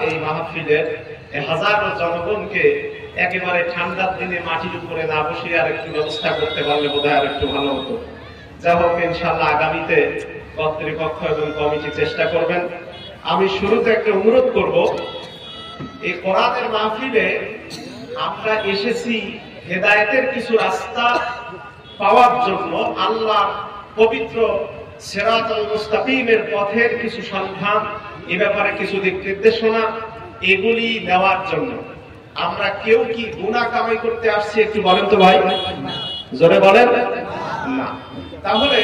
এই মাহফিলের হাজারো জনগণকে একেবারে ঠান্ডার দিনে মাটির উপরে না বসিয়ে আর একটু ব্যবস্থা করতে পারলে বোধহয় আর একটু ভালো হতো। যা হোক, ইনশাআল্লাহ আগামীতে কর্তৃপক্ষ এবং কমিটি চেষ্টা করবেন। আমি শুরুতে একটা অনুরোধ করব, এই কোরআনের মাহফিলে আমরা এসেছি হেদায়েতের কিছু রাস্তা পাওয়ার জন্য, আল্লাহর পবিত্র সিরাতুল মুস্তাকিমের পথের কিছু সন্ধান, এ ব্যাপারে কিছু দিক নির্দেশনা, এগুলি নেওয়ার জন্য। আমরা কেউ কি গুনাহ কামাই করতে আসছি একটু বলেন তো ভাই, জোরে বলেন না। তাহলে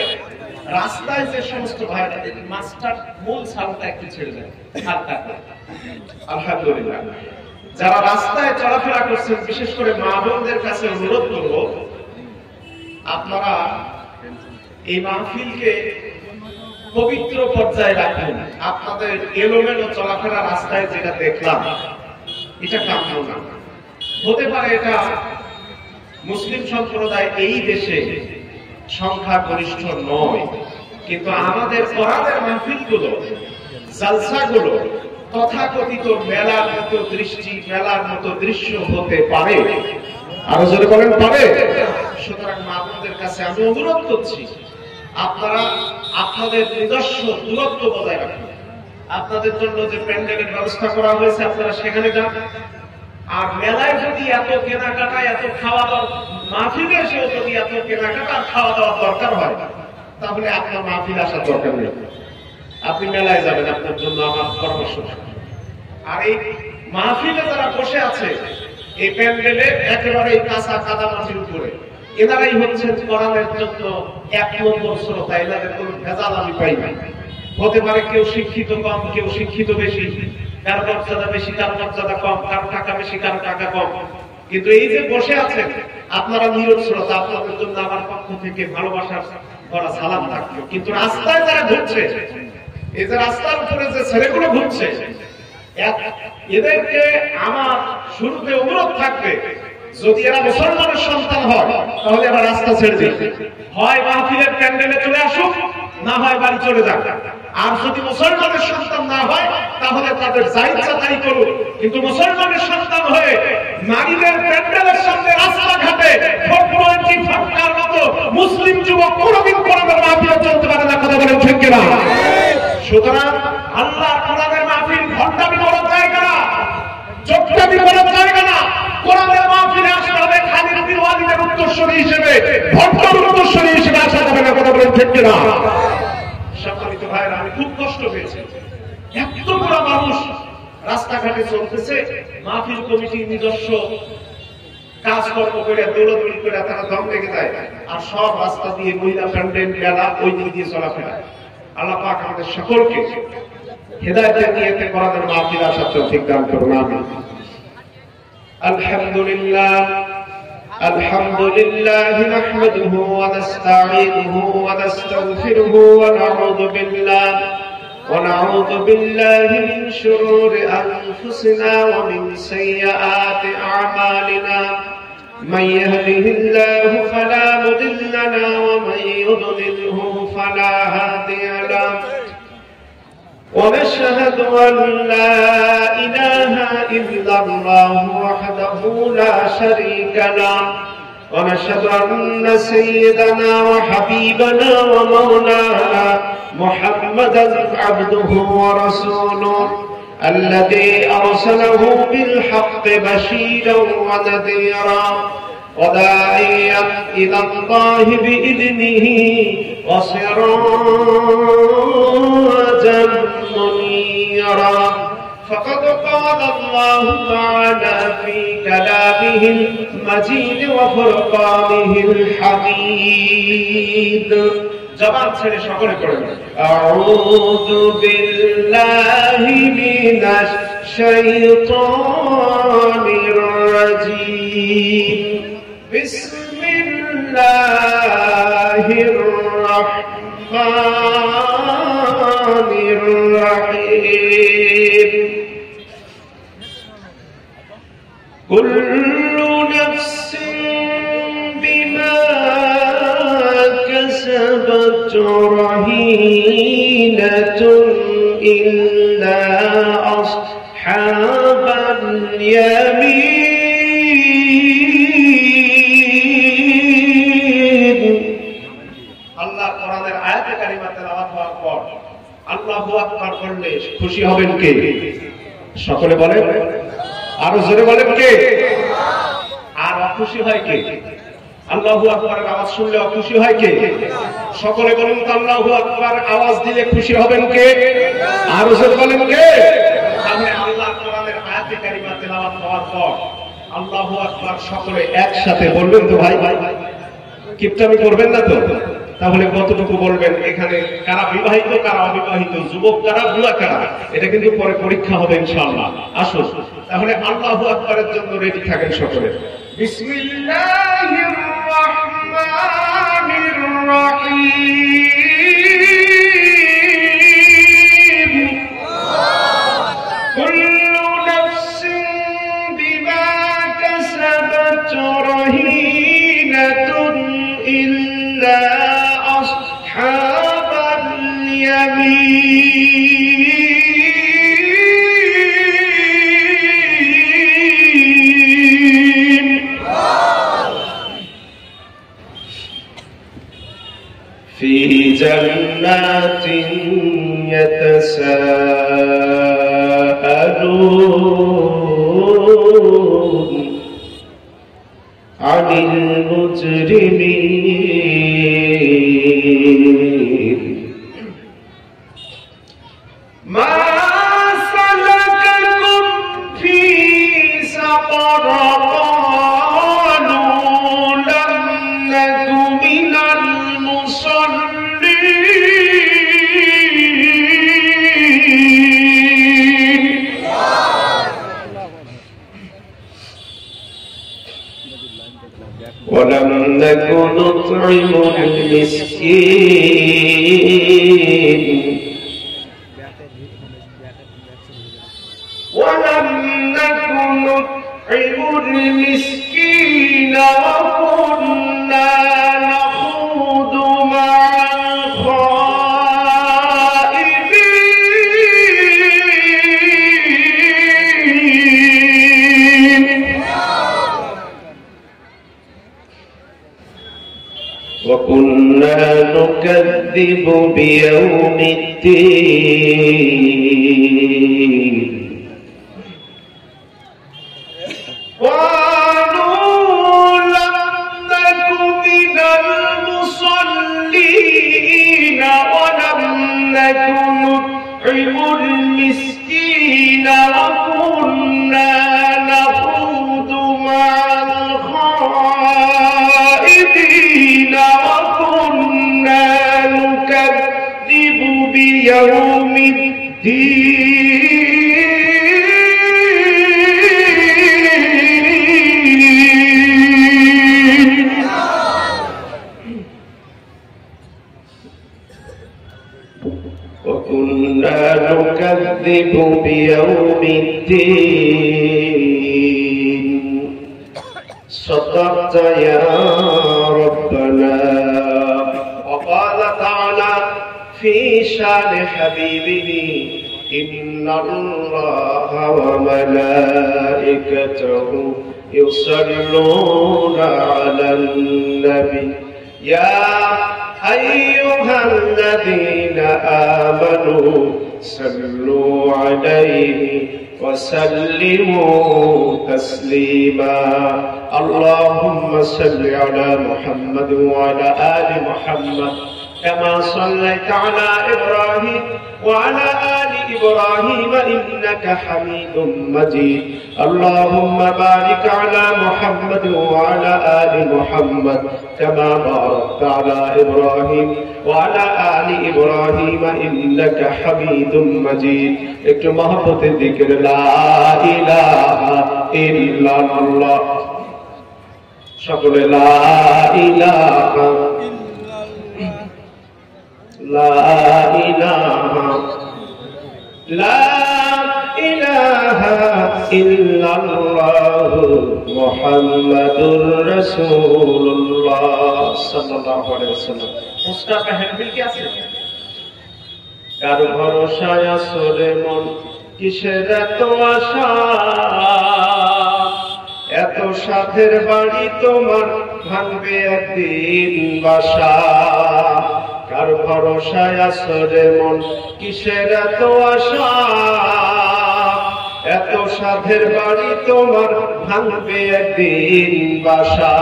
রাস্তায় যে সমস্ত ভাইরা মাস্টার মূল সাউন্ডটা একটু ছেড়ে দেন, আলহামদুলিল্লাহ, যারা রাস্তায় চলাফেরা করছেন, বিশেষ করে মা বোনদের কাছে অনুরোধ করব, আপনারা এই মাহফিলকে পবিত্র পর্যায়ে রাখুন। আপনাদের এলোমেলো চলাফেরা রাস্তায় যেটা দেখলাম, এটা কাম্য না। হতে পারে এটা মুসলিম সম্প্রদায় এই দেশে সংখ্যা গরিষ্ঠ নয়, কিন্তু আমাদের কোরআনের মাহফিলগুলো, জালসাগুলো তথাকথিত মেলার মতো দৃষ্টি, মেলার মতো দৃশ্য হতে পারে। আরো জোরে বলেন পারে। সুতরাং মা বোনদের কাছে আমি অনুরোধ করছি, আপনারা আপনাদের নিজস্ব দূরত্ব বজায় রাখুন। আপনাদের জন্য যে প্যান্ডেলের ব্যবস্থা করা হয়েছে, আপনারা সেখানে যান। আর মেলায় যদি এত কেনাকাটা, এত খাওয়া দাওয়া, মাহফিলে এসেও যদি এত কেনাকাটা আর খাওয়া দাওয়ার দরকার হয়, তাহলে আপনার মাহফিল আসার দরকার নেই। আপনি মেলায় যাবেন, আপনার জন্য আমার পরামর্শ। আর এই মাহফিলে যারা বসে আছে এই প্যান্ডেলে একেবারে কাঁচা কাদা মাটির উপরে, এনারাই হচ্ছেন কোরআনের জন্য এক নম্বর শ্রোতা। এনাদের কোন ভেজাল আমি পাই না। হতে পারে কেউ শিক্ষিত কম, কেউ শিক্ষিত বেশি, কারো মর্যাদা বেশি, কারো মর্যাদা কম, কারো টাকা বেশি, কারো টাকা কম, কিন্তু এই যে বসে আছেন আপনারা নীরব শ্রোতা। আপনাদের জন্য আমার পক্ষ থেকে ভালোবাসার ভরা সালাম থাকলো। কিন্তু রাস্তায় যারা ঘুরছে, এই যে রাস্তার উপরে যে ছেলেগুলো ঘুরছে, এদেরকে আমার শুরুতে অনুরোধ থাকবে, যদি এরা মুসলমানের সন্তান হয় তাহলে এরা রাস্তা ছেড়ে দিবে, হয় মাহফিলের প্যান্ডেলে চলে আসুক, না হয় বাড়ি চলে যাক। আর যদি মুসলমানের সন্তান না হয় তাহলে তাদের যা ইচ্ছা তাই করুক, কিন্তু মুসলমানের সন্তান হয়ে নারীদের প্যান্ডেলের সামনে রাস্তাঘাটে ফাটকার মতো মুসলিম যুবক কোনদিন কোরআনের মাহফিলে চলতে পারে না। কথা বলেন ঠিক কিনা? সুতরাং আল্লাহর কোরআনের মাহফিল ভণ্ডামি করার জায়গা না, চোখটামি করার জায়গা না। কোরআনের মাহফিলে আসতে হবে খালিদ বিন ওয়ালিদের উত্তরসূরি হিসেবে, ভণ্ডার উত্তরসূরি হিসেবে আসা যাবে না। কথা বলেন ঠিক কিনা? সম্মানিত ভাইরা, আমি খুব কষ্ট পেয়েছি। এত বড় মানুষ রাস্তাঘাটে চলতেছে, মাহফিল কমিটি নিজস্ব কাজকর্ম করে দৌড়াদৌড়ি করে তারা দম লেগে যায়, আর সব রাস্তা দিয়ে মহিলা প্যান্ডেল মেলা ওই দিক দিয়ে চলাফেরা। আল্লাহ পাক আমাদের সকলকে হেদায়েতের নিয়তে কোরআনের মাহফিল আসার তৌফিক দান করুন। আমিন। আলহামদুলিল্লাহ আলহামদুলিল্লাহ নাহমাদুহু ওয়া নাস্তাঈনুহু ওয়া নাস্তাগফিরুহু ওয়া নাউযু বিল্লাহি মিন শুরুরি আনফুসিনা ওয়া মিন সাইয়্যাতি আ'মালিনা। من يهده الله فلا مضل له ومن يضلله فلا هادي له ونشهد أن لا إله إلا الله وحده لا شريك له ونشهد أن سيدنا وحبيبنا ومولانا محمدا عبده ورسوله الذي أرسله بالحق بشيرا ونذيرا وداعيا إلى الله بإذنه وسراجا منيرا. فقد قال الله تعالى في كلامه المجيد وفرقانه الحميد. জবান ছেড়ে সকলে পড়েন, আউযু বিল্লাহি মিনাশ শাইতানির রাজীম। বিসমিল্লাহির রাহমানির রাহিম। কুল্লু নাফসিন বিমা كسبت رهينة إلا أصحاب أصحاب اليمين আল্লাহ কোরআনের আয়াতে কারিমা তেলাওয়াত হওয়ার পর আল্লাহু আকবার বললে খুশি হবেন কে? সকলে বলেন, আরো জোরে বলেন কে? আর অখুশি হয় কে? আল্লাহু আকবারের আওয়াজ শুনলে অখুশি হয় কে? সকলে বলেন তো, আল্লাহু আকবার আওয়াজ দিলে খুশি হবেন কে? আরো জোরে বলেন কে? তাহলে আল্লাহ কোরআনের আয়াতে কারিমা তেলাওয়াত হওয়ার পর আল্লাহু আকবার সকলে একসাথে বলবেন তো ভাই? কিপটামি করবেন না তো? তাহলে কতটুকু বলবেন? এখানে কারা বিবাহিত, কারা অবিবাহিত, যুবক কারা, বুড়া কারা, এটা কিন্তু পরে পরীক্ষা হবে ইনশাআল্লাহ। আসুন তাহলে আল্লাহু আকবারের জন্য রেডি থাকেন সকলে। বিসমিল্লাহির রাহমানির রাহিম। কুল্লু নাফসিন বিমা কাসাবাত রাহিনাতুন ইল্লা أصحاب اليمين في جنات يتساءلون عن المجرمين ما سلككم في سقر قالوا لم نك من المصلين ولم نك نطعم المسكين ولم نك نطعم المسكين وكنا نخوض مع الخائضين وكنا نكذب بيوم الدين قالوا لم نك من المصلين ولم نك نطعم المسكين وكنا نخوض مع الخائضين وكنا نكذب بيوم الدين وكنا نكذب بيوم الدين صدقت يا ربنا. وقال تعالى في شان حبيبه إن الله وملائكته يصلون على النبي يا أيها الذين آمنوا صلوا عليه وسلموا تسليما. اللهم صل على محمد وعلى آل محمد كما صليت على إبراهيم وعلى آل إبراهيم إنك حميد مجيد. اللهم بارك على محمد وعلى آل محمد كما باركت على إبراهيم وعلى آل إبراهيم إنك حميد مجيد. একটু মহব্বতের জিকির লা ইলাহা ইল্লাল্লাহ, সকলে লা ইলাহা লা ইলাহা লা ইলাহা ইল্লাল্লাহ মুহাম্মাদুর রাসূলুল্লাহ সাল্লাল্লাহু আলাইহি ওয়াসাল্লাম। মুস্তাফা হেনফিল কি আছে? কার ভরসায় আসরে মন কিসের এত আশা, এত সাধের বাড়ি তোমার ভাঙবে একদিন বাসা। কার ভরসায় আসরে মন, কিসের এত আশা, এত সাধের বাড়ি তোমার ভাঙবে একদিন বাসা।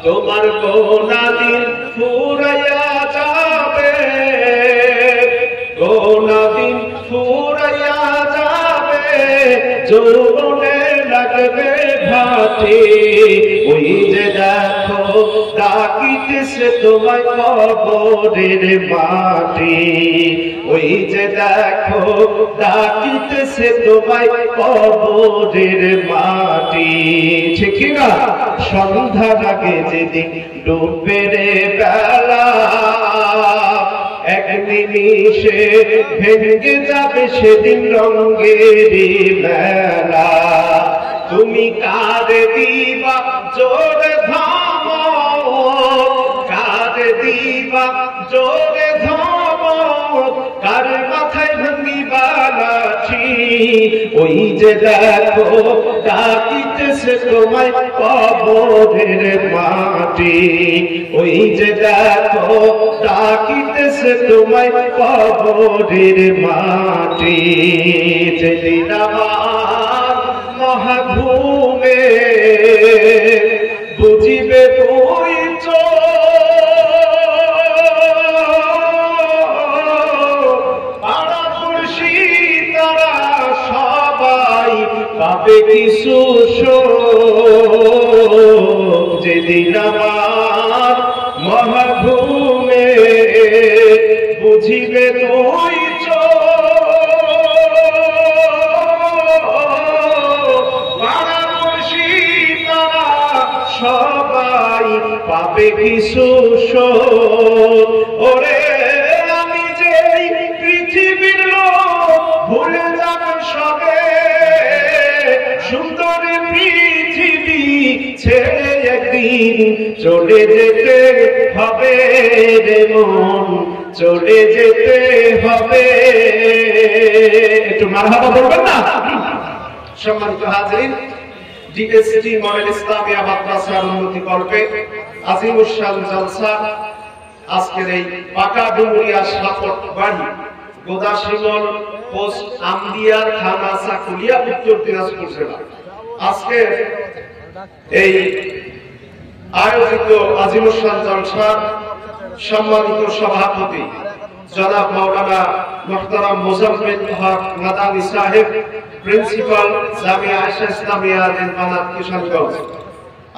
তোমার গোনা দিন ফুরাইয়া যাবে, গোনা দিন ফুরাইয়া যাবে, যৌবনে লাগবে ভাটি। ওই যে দেখো ডাকিতেছে তোমায় কবরের মাটি, ওই যে দেখো ডাকিতেছে তোমায় কবরের মাটি। ঠিক না? সন্ধ্যার আগে যেদিন ডুববে রে বেলা, এক নিমিষে ভেঙে যাবে সেদিন রঙের মেলা। তুমি কার দিবা জোরে ধমক, কার দিবা জোরে ধমক, কার মাথায় ভাঙিবা লাঠি। ওই যে দেখো ডাকিতেছে তোমায় কবরের মাটি, ওই যে দেখো ডাকিতেছে তোমায় কবরের মাটি। যেদিন আমার মহাঘুমে বুঝিবে তুই পাড়া পড়শি তারা সবাই পাবে কিছু শোক। যেদিন আমার মহাঘুমে বুঝিবে তুই সবাই পাবে কিছু শোক। ওরে আমি যে পৃথিবীর লোক ভুলে যাব সবে, সুন্দর পৃথিবী ছেড়ে একদিন চলে যেতে হবে রে মন, চলে যেতে হবে। একটু মারহাবা বলবেন না? সম্মানিত হাজিরিন, ডিএসটি মডেল ইসলামিয়া মাদ্রাসার উন্নতি কল্পে আজিমুস শান জলসা আজকের এই পাকা ডুমুরিয়া সাপট বাড়ি গোদাশিমল পোস্ট আমদিয়া থানা সাকুলিয়া উত্তর দিনাজপুর জেলা। আজকে এই আয়োজিত আজিমুস শান জলসার সম্মানিত সভাপতি জনাব মাওলানা মুহতারাম মুজাম্মিল হক মাদানী সাহেব, প্রিন্সিপাল জামিয়া আয়েশা ইসলামিয়া বানাত কিশনগঞ্জ।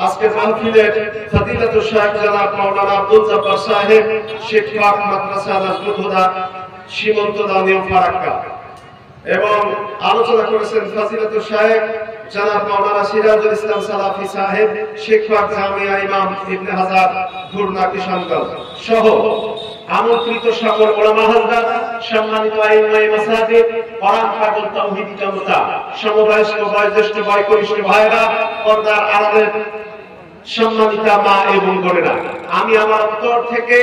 আজকের মাহফিলের ফজিলাতুল শাইখ জনাব মাওলানা আব্দুল জব্বার সাহেব, শিক্ষক মাদ্রাসা নাজমুল হুদা সীমন্ত দানিও ফারাক্কা। এবং আলোচনা করেছেন ফজিলাতুল শাইখ জনাব মাওলানা সিরাজুল ইসলাম সালাফি সাহেব, শিক্ষক জামিয়া ইমাম ইবনে হাজার খুলনা কিশনগঞ্জ সহ আমন্ত্রিত সকল উলামা হযরত, সম্মানিত আইমায়ে মাসাজিদ, কোরআন পাগল তাওহীদি জনতা, সমবয়স্ক বয়োজ্যেষ্ঠ বয়োকনিষ্ঠ ভাইরা, পর্দার আড়ালের সম্মানিতা মা এবং বোনেরা, আমি আমার অন্তর থেকে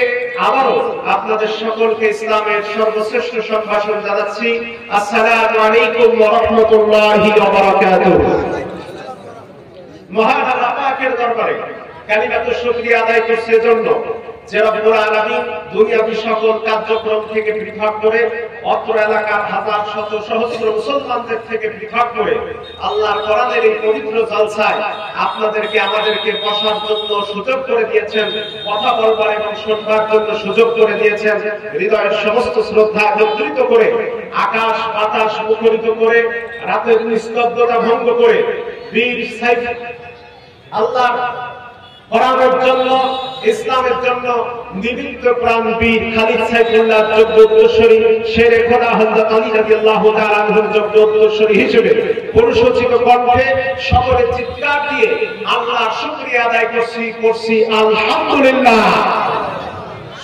আবারও আপনাদের সকলকে ইসলামের সর্বশ্রেষ্ঠ সম্ভাষণ জানাচ্ছি। আসসালামু আলাইকুম ওয়া রাহমাতুল্লাহি ওয়া বারাকাতুহু। মহান আল্লাহ পাকের দরবারে কালিমাতুশ শুকরিয়া আদায় করছি এজন্য যে রব্বুল আলামিন দুনিয়াবী সকল কার্যক্রম থেকে পৃথক করে, অত্র এলাকার হাজার শত সহস্র মুসলমানদের থেকে পৃথক করে আল্লাহর কোরআনের এই পবিত্র জলসায় আপনাদেরকে আমাদেরকে বসার জন্য সুযোগ করে দিয়েছেন, কথা বলবার এবং শুনবার জন্য সুযোগ করে দিয়েছেন। হৃদয়ের সমস্ত শ্রদ্ধা একত্রিত করে, আকাশ বাতাস মুখরিত করে, রাতের নিস্তব্ধতা ভঙ্গ করে বীর সাইফ আল্লাহর কোরআনের জন্য, ইসলামের জন্য নিবিষ্ট প্রাণ বীর খালিদ সাইফুল্লাহ যোগ্য উত্তরসূরি শেরে খোদা হযরত আলী রাদিয়াল্লাহু তাআলা আনহুর যোগ্য উত্তরসূরি হিসেবে পুরুষোচিত কণ্ঠে সকলে চিৎকার দিয়ে আল্লাহর শুকরিয়া আদায় করছি আলহামদুলিল্লাহ।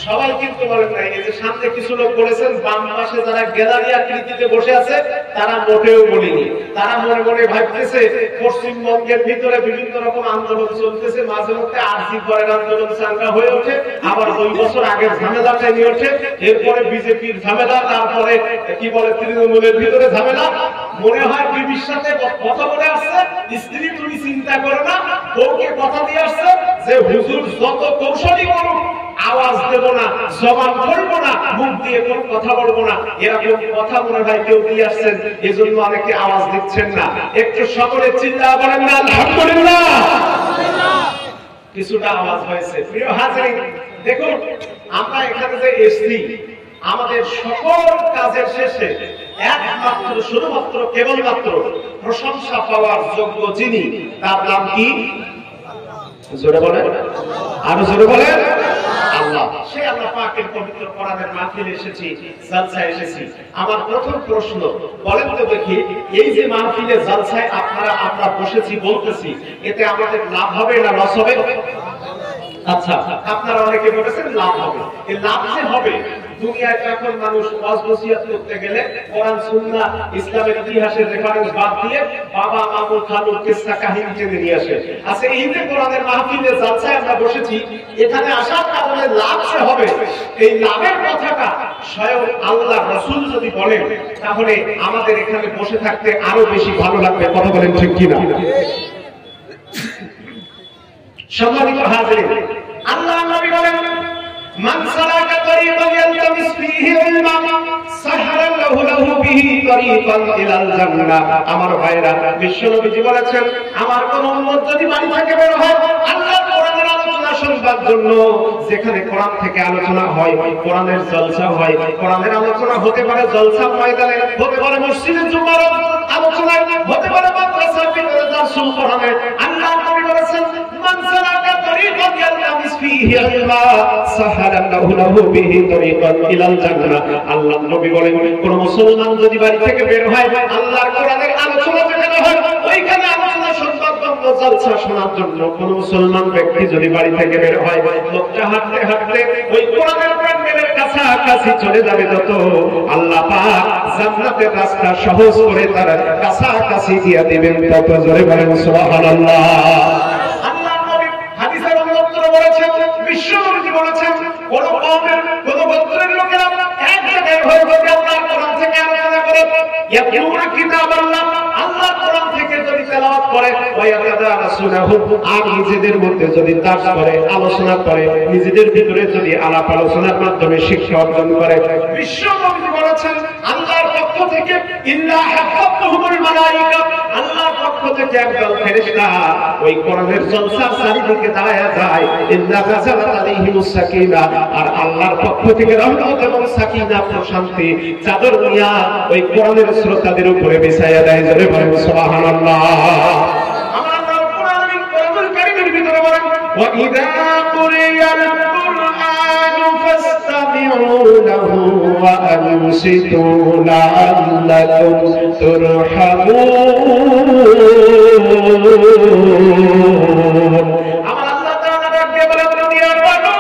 সবাই কিন্তু বলেন নাই। এই যে সামনে কিছু লোক বলেছেন, বাম পাশে যারা গ্যালারি আকৃতিতে বসে আছে তারা মোটেও বলিনি। তারা মনে মনে ভাবতেছে পশ্চিমবঙ্গের ভিতরে বিভিন্ন রকম আন্দোলন চলতেছে, মাঝে মধ্যে আরজি করেন আন্দোলন চাঙ্গা হয়ে ওঠে, আবার 2 বছর আগের ঝামেলাটা নিয়ে ওঠে, এরপরে বিজেপির ঝামেলা, তারপরে কি বলে তৃণমূলের ভিতরে ঝামেলা। মনে হয় বিবির সাথে কথা বলে আসছে, স্ত্রী তুমি চিন্তা করো না, বউকে কথা দিয়ে আসছে যে হুজুর যত কৌশলী করুক আওয়াজ দেব না, জবান করবো না, মুখ দিয়ে কোনো কথা বলবো না, এরকম কথা মনে হয় কেউ দিয়ে আসছেন, এজন্য অনেকে আওয়াজ দিচ্ছেন না। একটু সকলে চিল্লা বলেন না আলহামদুলিল্লাহ। কিছুটা আওয়াজ হয়েছে। প্রিয় হাজিরিন, দেখুন আমরা এখানে যে এসেছি, আমাদের সকল কাজের শেষে একমাত্র শুধুমাত্র কেবলমাত্র প্রশংসা পাওয়ার যোগ্য যিনি, তার নাম কি? জোরে বলেন, আরো জোরে বলেন, আল্লাহ। সেই আল্লাহ পাকের পবিত্র কোরআনের মাহফিলে এসেছি, জালসায় এসেছি। আমার প্রথম প্রশ্ন, বলেন তো দেখি, এই যে মাহফিলে জালসায় আমরা বসেছি বলতেছি, এতে আমাদের লাভ হবে না লস হবে? আচ্ছা, আপনারা অনেকে বলেছেন লাভ হবে। এই লাভ যে হবে, দুনিয়ায় এখন মানুষ ওয়াজ নসিহত করতে গেলে কোরআন সুন্নাহ ইসলামের ইতিহাসের রেফারেন্স বাদ দিয়ে বাবা মামু খালু কিসসা কাহিনী টেনে নিয়ে আসে। আচ্ছা, এই যে কোরআনের মাহফিলে জালসায় আমরা বসেছি, এখানে আসার কারণে লাভ যে হবে, এই লাভের কথাটা স্বয়ং আল্লাহ রাসূল যদি বলেন, তাহলে আমাদের এখানে বসে থাকতে আরো বেশি ভালো লাগবে। কথা বলেন ঠিক কিনা? সম্মানিত হাজিরিন, আল্লাহ নবী বলেন, মান সালাকা তরিকান ইয়ালতামিস ফীহি ইলমান সাহারাল্লাহু লাহু বিহি তরিকান ইলাল জান্নাহ। আমার ভাইরা, বিশ্বনবীজি বলেছেন, আমার কোন উম্মত যদি বাড়ি থেকে বের হয় আল্লাহর কোরআনের আলোচনা শুনবার জন্য, যেখানে কোরআন থেকে আলোচনা হয়, কোরআনের জলসা হয়, কোরআনের আলোচনা হতে পারে জলসা ময়দানে, হতে পারে মসজিদে জুমার আলোচনায়, হতে পারে মাদ্রাসার ভিতরে দারসুল কোরআনে। আল্লাহ নবী বলেছেন, মান সালাকা তরিকান ইয়ালতামিস ফীহি ইলমান সাহারাল্লাহু লাহু বিহি তরিকান ইলাল জান্নাহ। আল্লাহ নবী বলেন, কোন মুসলমান যদি বাড়ি থেকে বের হয় আল্লাহর কোরআনের আলোচনা যেখানে হয়, ওইখানে আলোচনা শুনবার জন্য, জলসা শোনার জন্য কোন মুসলমান ব্যক্তি যদি বাড়ি থেকে বের হয়, লোকটা হাঁটতে হাঁটতে ওই কোরআনের প্রাঙ্গণের কাছাকাছি চলে যাবে, যত আল্লাহ পাক জান্নাতের রাস্তা সহজ করে তার কাছাকাছি দিয়ে দিবেন। তত জোরে বলেন সুবহানাল্লাহ। বিশ্বনবী বলেছেন, কোন কওমের কোন গোত্রের লোকেরা এক জায়গায় হয়ে যদি আল্লাহর কোরআন থেকে আলোচনা করে, ইয়াতলুনা কিতাবাল্লাহ, আল্লাহর কোরআন থেকে যদি তেলাওয়াত করে, ওয়া ইয়াতাদারাসুনাহু, আর নিজেদের মধ্যে যদি দার্স করে, আলোচনা করে, নিজেদের ভিতরে যদি আলাপ আলোচনার মাধ্যমে শিক্ষা অর্জন করে, বিশ্বনবী বলেছেন, আল্লাহর পক্ষ থেকে ইল্লা হাফাতুহুমুল মালায়েকা, আল্লাহর পক্ষ থেকে একদল ফেরেশতা ওই কোরআনের জলসার চারিদিকে দাঁড়ায়া যায়, ইল্লা নাযালাত আলাইহিমুস সাকিনা, আর আল্লাহর পক্ষ থেকে রহমত এবং সাকিনা, প্রশান্তি চাদর নিয়া ওই কোরআনের শ্রোতাদের উপরে বিছায়া দেয়। জোরে বলেন সুবহানাল্লাহ। আমার আল্লাহ কোরআনুল কারীমের ভিতরে বলেন, ওয়া ইযা কুরিয়াল কুরআনু ফাসতামিউ লাহু ওয়া আনসিতু লাআল্লাকুম তুরহামুন। আমার আল্লাহ তাআলা ডাকে বলেন, দুনিয়ার মানুষ,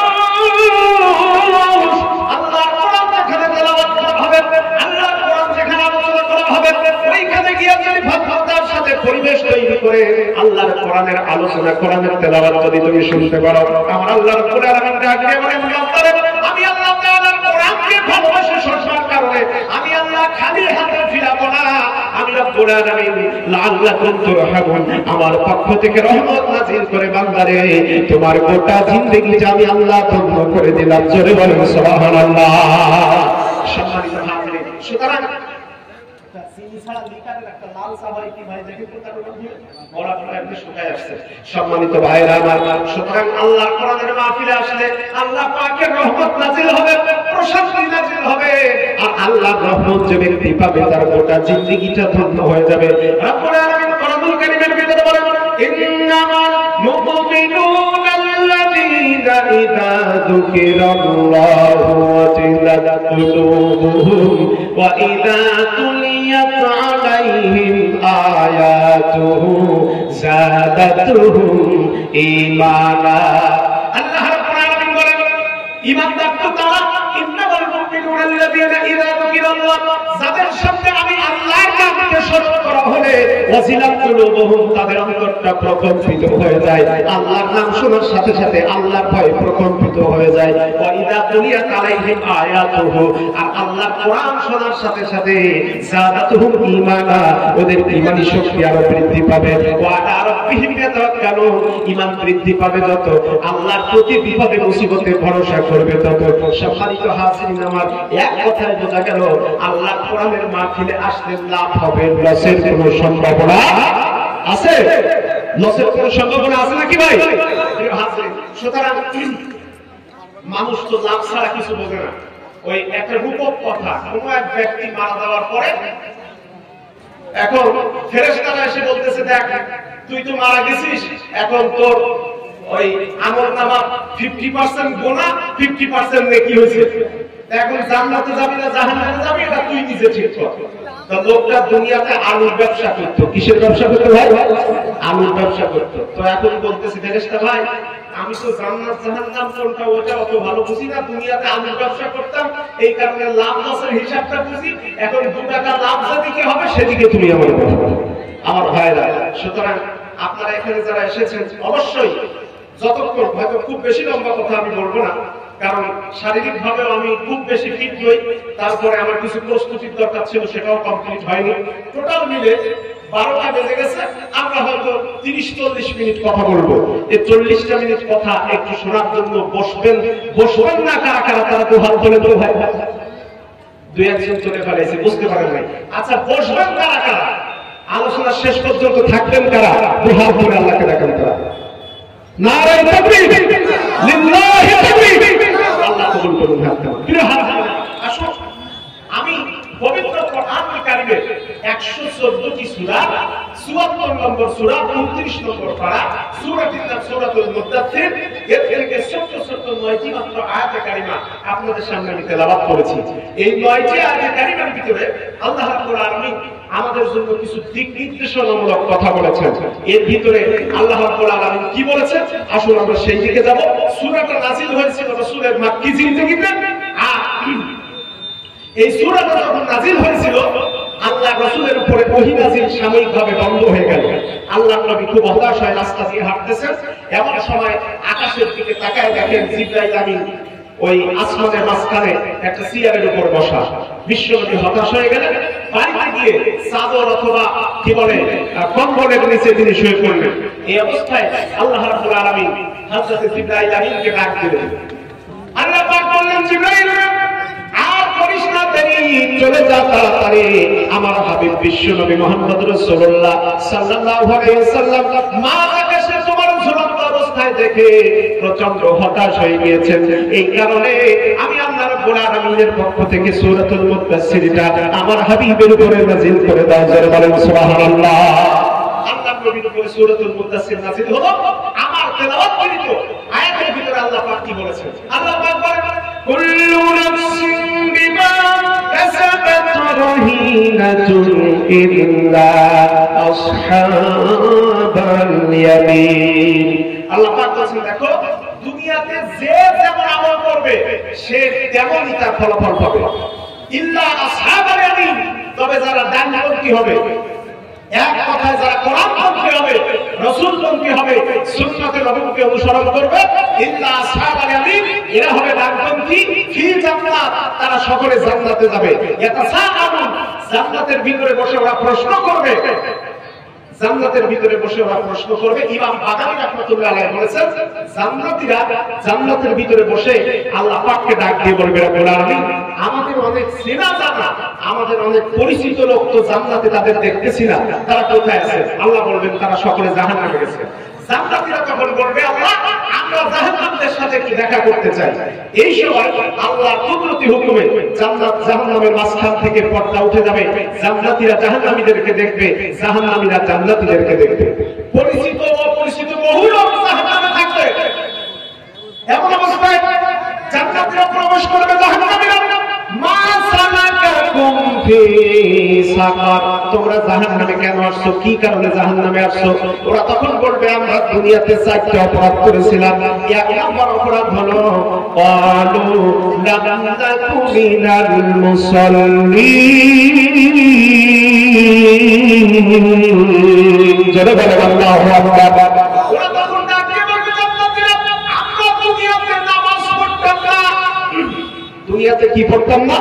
আল্লাহর কোরআন যেখানে তেলাওয়াত করা হবে, আল্লাহর কোরআন যেখানে আলোচনা করা হবে, ওইখানে গিয়ে যদি ভাবনার সাথে পরিবেশ তৈরি করে আল্লাহর কোরআনের আলোচনা, কোরআনের তেলাওয়াত যদি তুমি শুনতে পারো, আমার আল্লাহ রাব্বুল আলামিন ডাকে বলেন, আমি আল্লাহ তাআলার কোরআনকে ভালোবাসি শুনবার কারণে আমি আল্লাহ খালি হাতে ফিরাবো না, আমি রব্বুল আলামিন লাআল্লাকুম তুরহামুন, আমার পক্ষ থেকে রহমত নাযিল করে বান্দারে তোমার গোটা জিন্দেগিটা আমি আল্লাহ ধন্য করে দিলাম। জোরে বলেন সুবহানাল্লাহ। সম্মানিত হাজিরিন, সুতরাং সম্মানিত ভাইরা আমার, সুতরাং আল্লাহর কোরআনের মাহফিলে আসলে আল্লাহ পাকের রহমত নাযিল হবে, প্রশান্তি নাযিল হবে, আর আল্লাহর রহমত যে ব্যক্তি পাবে তার গোটা জিন্দেগিটা ধন্য হয়ে যাবে। রব্বুল আলামিন কোরআনুল কারীমের ভিতরে বলেন, ইন্নামাল মুমিনুনা আল্লাযীনা ইযা যুকিরাল্লাহু ওয়াজিলাত কুলুবুহুম ওয়া ইযা তুলিয়াত আলাইহিম আয়াতুহু জাদাতুহুম ঈমানা। আল্লাহ রাব্বুল আলামিন বলেন, ঈমানদার তো আল্লাযীনা ইযা যুকিরাল্লাহ, যাদের সামনে আমি আল্লাহর নামকে স্মরণ করা হলে ওয়াজিলাত কুলুবুহুম, তাদের অন্তরটা প্রকম্পিত হয়ে যায়। আল্লাহর নাম শোনার সাথে সাথে আল্লাহর ভয় প্রকম্পিত হয়ে যায়। ওয়া ইযা তুলিয়াত আলাইহিম আয়াতুহু, আর আল্লাহর কোরআন শোনার সাথে সাথে যাদাতুহুম ঈমানা, ওদের ঈমানি শক্তি আরো বৃদ্ধি পাবে। ওয়া আলা রাব্বিহিম ইয়াতাওয়াক্কালুন, ঈমান বৃদ্ধি পাবে যত, আল্লাহর প্রতি বিপদে মুসিবতে ভরসা করবে তত। সম্মানিত হাজিরিন আমার, এক কথায় বোঝা গেল আল্লাহর কোরআনের মাহফিলে আসলে লাভ হবে, লসের কোনো সম্ভাবনা আছে? লসের কোনো সম্ভাবনা আছে নাকি ভাই? হাজিরিন, সুতরাং মানুষ তো লাভ ছাড়া কিছু বোঝে না। ওই একটা রূপক কথা, কোন এক ব্যক্তি মারা যাওয়ার পরে এখন ফেরেশতারা এসে বলতেছে, দেখ তুই তো মারা গেছিস, এখন তোর ওই আমলনামা 50% গোনা 50% নেকি হয়েছে, এখন জান্নাতে যাবি না জাহান্নামে যাবি, এটা তুই নিজে ঠিক কর। তো লোকটা দুনিয়াতে আলুর ব্যবসা করতো। কিসের ব্যবসা করতো ভাই? আলুর ব্যবসা করতো। তো এখন বলতেছে, ফেরেশতা ভাই, আমি তো জান্নাত জাহান্নাম কোনটা ওটা অত ভালো বুঝি না, দুনিয়াতে আলুর ব্যবসা করতাম, এই কারণে লাভ লসের হিসাবটা বুঝি, এখন 2 টাকা লাভ যেদিকে হবে সেদিকে তুমি আমার আমার ভাইরা। সুতরাং আপনারা এখানে যারা এসেছেন, অবশ্যই যতক্ষণ, হয়তো খুব বেশি লম্বা কথা আমি বলবো না, কারণ শারীরিক ভাবে আমি খুব বেশি ফিট নই, তারপরে আমার কিছু প্রস্তুতির দরকার ছিল, সেটাও কমপ্লিট হয়নি। টোটাল মিলে 12টা বেজে গেছে, আমরা হয়তো 30-40 মিনিট কথা বলবো। এই 40টা মিনিট কথা একটু শোনার জন্য বসবেন না কারা কারা? তারা তো হাত তোলে তো ভাই, 2-1 জন চলে ফেলেছে, বুঝতে পারেন নাই। আচ্ছা, বসবেন কারা কারা? আলোচনা শেষ পর্যন্ত থাকবেন কারা? দুহাত ধরে আল্লাহকে দেখান তারা। নারায়ে তাকবীর, লিল্লাহি তাকবীর। আল্লাহ কবুল করুন। প্রিয় হাজির, আসুন আমি পবিত্র কোরআনুল কারীমের 114টি সূরা, 74 নম্বর সূরা, 29 নম্বর পারা, সূরাটির নাম সূরাতুল মুদ্দাথির, এর থেকে ছোট্ট 9টি মাত্র আয়াতে কারিমা আপনাদের সামনে আমি তেলাওয়াত করেছি। এই 9টি আয়াতে কারিমার ভিতরে আল্লাহ রাব্বুল আলামিন আমাদের জন্য কিছু দিক নির্দেশনামূলক কথা বলেছেন। এর ভিতরে আল্লাহ রাব্বুল আলামিন কি বলেছেন, আসুন আমরা সেই দিকে যাব। সূরাটা নাযিল হয়েছিল রাসূলের মাক্কি জিন্দেগিতে। এই সূরাটা যখন নাযিল হয়েছিল, আল্লাহ রাসূলের উপরে ওহী নাযিল সাময়িকভাবে বন্ধ হয়ে গেল। আল্লাহর নবী খুব হতাশ হয়ে রাস্তা দিয়ে হাঁটতেছেন, এমন সময় আকাশের দিকে তাকায় দেখেন জিবরাইল আমিন ওই আসমানের মাঝখানে একটা চেয়ারের উপর বসা। বিশ্বনবী হতাশ হয়ে গেলেন, বাড়িতে গিয়ে চাদর অথবা কি বলে কম্বলের নিচে তিনি শুয়ে পড়লেন। এই অবস্থায় আল্লাহ রাব্বুল আলামিন হযরত জিবরাইল আমিনকে ডাক দিলেন। আল্লাহ পাক বললেন, জিবরাইল আর করিস না দেরি, চলে যা তাড়াতাড়ি আমার হাবিব বিশ্বনবী মুহাম্মদ রাসূলুল্লাহ সাল্লাল্লাহু আলাইহি ওয়াসাল্লাম মা আকাশে তোমার ঝুলন্ত অবস্থায় দেখে প্রচন্ড হতাশ হয়ে গিয়েছেন। এই কারণে আমি আল্লাহ রাব্বুল আলামিনের পক্ষ থেকে সূরাতুল মুদ্দাসসিরটা আমার হাবিবের উপরে নাযিল করে দাও। জোরে বলেন সুবহানাল্লাহ। আল্লাহর নবীর উপরে সূরাতুল মুদ্দাসসির নাযিল হলো। আমার তেলাওয়াতকৃত আয়াতের ভিতরে আল্লাহ পাক কি বলেছেন? আল্লাহ পাক বলেন, কুল্লু নাফসিন বিমা কাসাবাত রহিনাতুন ইল্লা আসহাবাল ইয়ামিন। আল্লাহ পাক বলেন, দেখো দুনিয়াতে যে যেমন আমল করবে সে তেমনই তার ফলাফল পাবে। ইল্লা আসহাবাল ইয়ামিন, তবে যারা ডানপন্থী হবে, এক কথায় যারা কোরআনপন্থী হবে, রাসূলপন্থী হবে, সুন্নাতে নববীকে অনুসরণ করবে, ইল্লা আসহাবাল ইয়ামিন, এরা হবে ডানপন্থী। ফি জান্নাত, তারা সকলে জান্নাতে যাবে। ইয়াতাসাআলুন, জান্নাতের ভিতরে বসে ওরা প্রশ্ন করবে। জান্নাতের ভিতরে বসে ওরা প্রশ্ন করবে। ইমাম বাগানী রাহমাতুল্লাহ আলাইহি বলেছেন, জান্নাতীরা জান্নাতের ভিতরে বসে আল্লাহ পাককে ডাক দিয়ে বলবে, রব্বুল আলামিন আমাদের অনেক চেনা জানা, আমাদের অনেক পরিচিত লোক তো জান্নাতে, তাদের দেখতেছি না, তারা কোথায় আছে? আল্লাহ বলবেন, তারা সকলে জাহান্নামে গেছে। জান্নাতীরা তখন বলবে, আল্লাহ আমরা জাহান্নামীদের সাথে একটু দেখা করতে চাই। এই সময় আল্লাহর কুদরতি হুকুমে জান্নাত জাহান্নামের মাঝখান থেকে পর্দা উঠে যাবে। জান্নাতীরা জাহান্নামীদেরকে দেখবে, জাহান্নামীরা জান্নাতীদেরকে দেখবে। পরিচিত অপরিচিত বহু লোক জাহান্নামে থাকবে। এমন অবস্থায় জান্নাতীরা প্রবেশ করবে, জাহান্নামীরা মা সালাকা তোমরা জাহান্নামে কেন আসছো, কি কারণে জাহান্নামে আসছো? ওরা তখন বলবে আমরা দুনিয়াতে 4টা অপরাধ করেছিলাম। এক নম্বর অপরাধ হলো ক্বালু লাম নাকু মিনাল মুসাল্লিন। জোরে বলে আল্লাহু আকবার। ওরা তখন ডাকে বলবে জান্নাতীরা আমরা দুনিয়াতে নামাজ পড়তাম না। দুনিয়াতে কি পড়তাম না?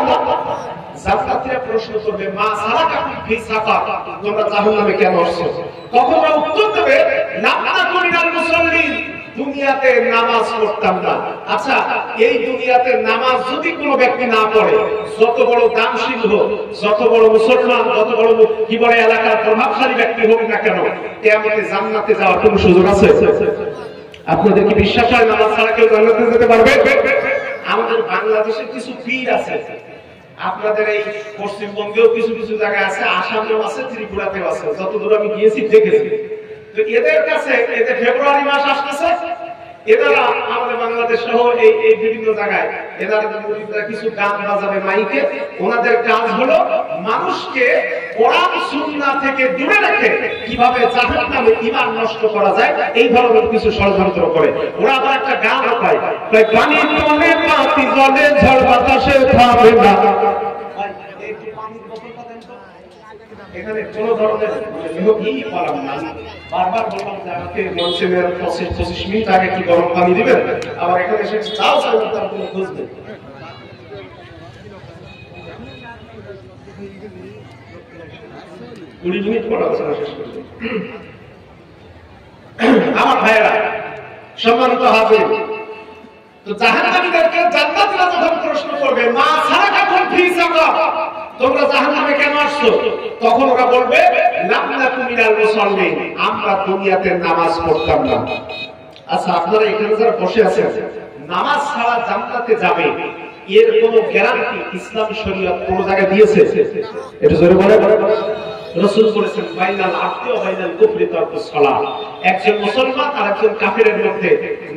জান্নাতীরা প্রশ্ন করবে মা সালাকাকুম ফি সাকার, তোমরা জাহান্নামে কেন আসছো? তখন ওরা উত্তর দেবে লাম নাকু মিনাল মুসাল্লিন, দুনিয়াতে নামাজ পড়তাম না। আচ্ছা, এই দুনিয়াতে নামাজ যদি কোনো ব্যক্তি না পড়ে, যত বড় দানশীল হোক, যত বড় মুসলমান, যত বড় কি বলে এলাকার প্রভাবশালী ব্যক্তি হোক না কেন, কিয়ামতে জান্নাতে যাওয়ার কোনো সুযোগ আছে? আপনাদের কি বিশ্বাস হয় নামাজ ছাড়া কেউ জান্নাতে যেতে পারবে? আমাদের বাংলাদেশের কিছু পীর আছে, আপনাদের এই পশ্চিমবঙ্গেও কিছু কিছু জায়গায় আছে, আসামেও আছে, ত্রিপুরাতেও আছে, যতদূর আমি গিয়েছি দেখেছি। তো এদের কাছে, এদের ফেব্রুয়ারি মাস আসতেছে, এরা আমাদের বাংলাদেশ সহ এই বিভিন্ন জায়গায় এরা কিছু গান বাজাবে মাইকে। ওনাদের কাজ হলো মানুষকে কোরআন সুন্নাহ থেকে দূরে রেখে কিভাবে জাহান্নামে ঈমান নষ্ট করা যায় এই ধরনের কিছু ষড়যন্ত্র করে। ওরা আবার একটা গান পায়, পানি তলে পাতি জলে ঝড় বাতাসে থামে না। এখানে কোন ধরনের ই করাম না, বারবার বললাম যে আমাকে মনসুনের 25 মিনিট আগে কি গরম পানি দিবেন, আবার এখানে এসে চাও চাই তার কোনো খোঁজ নেই। 20 মিনিট পর আলোচনা শেষ করব। আমার ভাইয়েরা, সম্মানিত হাজির, তো জাহান্নামীদেরকে জান্নাতীরা যখন প্রশ্ন করবে মা সালাকাকুম ফি সাকার, তোমরা জাহান্নামে কেন আসছো? তখন ওরা বলবে লাম নাকু মিনাল মুসাল্লিন, আমরা দুনিয়াতে নামাজ পড়তাম না। আচ্ছা, আপনারা এখানে যারা বসে আছেন, নামাজ ছাড়া জান্নাতে যাবে এর কোন গ্যারান্টি ইসলামী শরীয়ত কোন জায়গায় দিয়েছে? এটা জোরে বলে। রাসূল বলেছেন বাইনাল আবদি ওয়া বাইনাল কুফরি তারকুস সালাত, একজন মুসলমান আর একজন কাফেরের মধ্যে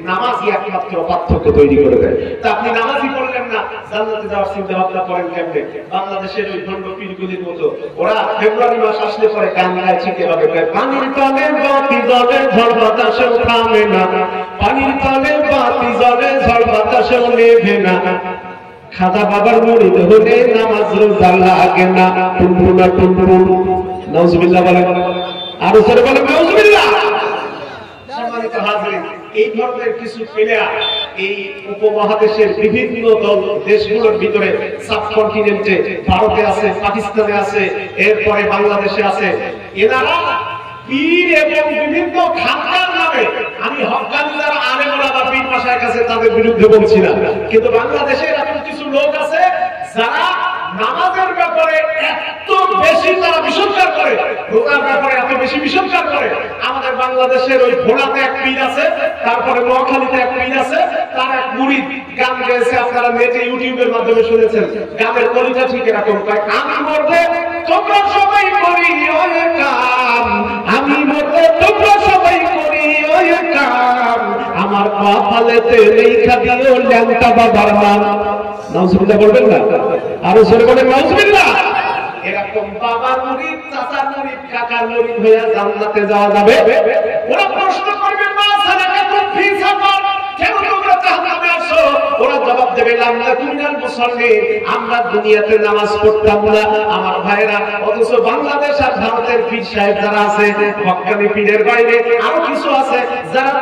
নামাজই একমাত্র পার্থক্য তৈরি করে দেয়। তা আপনি নামাজই পড়লেন না, জান্নাতে যাওয়ার চিন্তা ভাবনা করেন কেমনে? বাংলাদেশের ওই ভণ্ড পীরগুলির মতো ওরা ফেব্রুয়ারি মাস আসলে পরে গান গায়, ঠিক এভাবে গায়, পানির তলে বাতি জ্বলে ঝড় বাতাসেও থামে না, পানির তলে বাতি জ্বলে ঝড় বাতাসেও নেভে না, খাজা বাবার মুরিদ হলে নামাজ রোজা লাগে না, টুনটুনা টুনটুন। নাউজুবিল্লাহ বলেন, আরো জোরে বলেন নাউজুবিল্লাহ। সম্মানিত হাজিরিন, এই ধরনের কিছু প্লেয়ার এই উপমহাদেশের বিভিন্ন দেশগুলোর ভিতরে, সাবকন্টিনেন্টে ভারতে আছে, পাকিস্তানে আছে, এরপরে বাংলাদেশে আছে। এনারা পীর এবং বিভিন্ন খানকার নামে, আমি হক্কানি যারা আলেম ওলামা পীর মাশায়েখ কাছে তাদের বিরুদ্ধে বলছি না, কিন্তু বাংলাদেশে এরকম কিছু লোক আছে যারা নামাজের ব্যাপারে এত বেশি তারা বিসর্জন করে, রোজার ব্যাপারে এত বেশি বিসর্জন করে। আমাদের বাংলাদেশের ওই ভোলাতে এক পীর আছে, তারপরে নোয়াখালীতে এক পীর আছে, তার এক মুরিদ গান গেয়েছে, আপনারা নেটে ইউটিউবের মাধ্যমে শুনেছেন। গানের কলিটা ঠিক এরকম, আমি মরলে তোমরা সবাই করি ওই কাম, আমি মরলে তোমরা সবাই করি ওই কাম, আমার কপালেতে লেখা দিও ল্যাংটা বাবার নাম। নাউজুবিল্লাহ বলবেন না? আরো জোরে বলেন নাউজুবিল্লাহ। এরকম বাবার মুরিদ, চাচার মুরিদ, কাকার মুরিদ হয়ে জান্নাতে যাওয়া যাবে? ওরা প্রশ্ন করবে মা সালাকাকুম ফি সাকার, কেন তোমরা জাহান্নামে আসো? ওরা জবাব দেবে লাম নাকু মিনাল মুসাল্লিন, আমরা দুনিয়াতে নামাজ পড়তাম না। আমার ভাইরা, অথচ বাংলাদেশ আর ভারতের পীর সাহেব যারা আছে, হক্কানি পীরের বাইরে আরো কিছু আছে যারা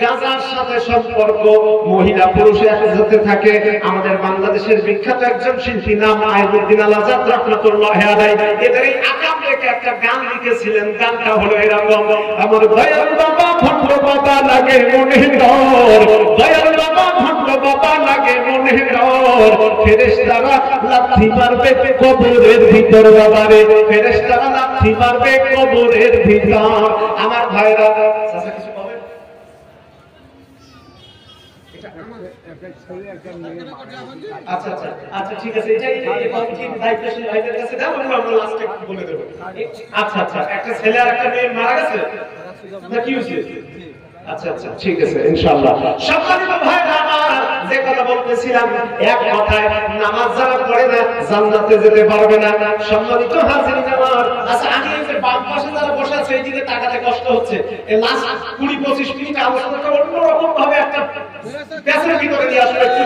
গাঁজার সাথে সম্পর্ক, মহিলা পুরুষ একসাথে থাকে। আমাদের বাংলাদেশের বিখ্যাত একজন শিল্পী নাম আইনুদ্দিন আল আজাদ রাহমাতুল্লাহি আলাইহি, এদের এই আকাম রেখে একটা গান লিখেছিলেন। গানটা হলো এরকম, আমার দয়াল বাবা ভণ্ড বাবা লাগে মনে ডর, দয়াল বাবা ভণ্ড বাবা লাগে মনে ডর, ফেরেশতারা লাথি মারবে কবরের ভিতর, বাবারে ফেরেশতারা লাথি মারবে কবরের ভিতর। আমার ভাইরা, কিছু বলেন? আচ্ছা আচ্ছা আচ্ছা, ঠিক আছে, এটাই কমিটির দায়িত্বশীল ভাইদের কাছে দাও, আমরা লাস্টে বলে দেব। আচ্ছা আচ্ছা, একটা ছেলে আর একটা মেয়ে মারা গেছে না, কি হয়েছে? আচ্ছা আচ্ছা, ঠিক আছে ইনশাআল্লাহ। সম্মানিত ভাইরা আমার, যে কথা বলতেছিলাম, এক কথায় নামাজ যারা পড়ে না জান্নাতে যেতে পারবে না। সম্মানিত হাজিরিন আমার, আচ্ছা আমি এই যে বাম পাশে যারা বসে আছে এই দিকে তাকাতে কষ্ট হচ্ছে, এই লাস্ট 20-25 মিনিট আলোচনাটা অন্যরকম ভাবে একটা প্যাসের ভিতরে নিয়ে আসলে একটু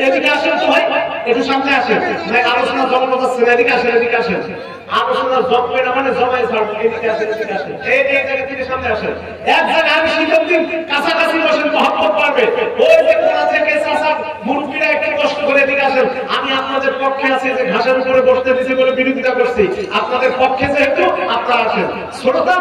এদিকে আসেন তো ভাই, একটু সামনে আসেন, ভাই আলোচনা জমা যাচ্ছে না, এদিকে আসেন, এদিকে আসেন। আলোচনা জমবে না মানে জমাই ছাড়বো, এদিকে আসেন, এদিকে আসেন, এই জায়গা থেকে সামনে আসেন। এক জায়গায় আমি শিখেন দিন কাছাকাছি বসেন, মহব্বত পারবে। ওই যে কোনা থেকে চাচা মুরব্বীরা একটু কষ্ট করে এদিকে আসেন। আমি আপনাদের পক্ষে আছি, যে ঘাসের উপরে বসতে দিছি বলে বিরোধিতা করছি, আপনাদের পক্ষে যেহেতু আপনারা আসেন। ছোটরা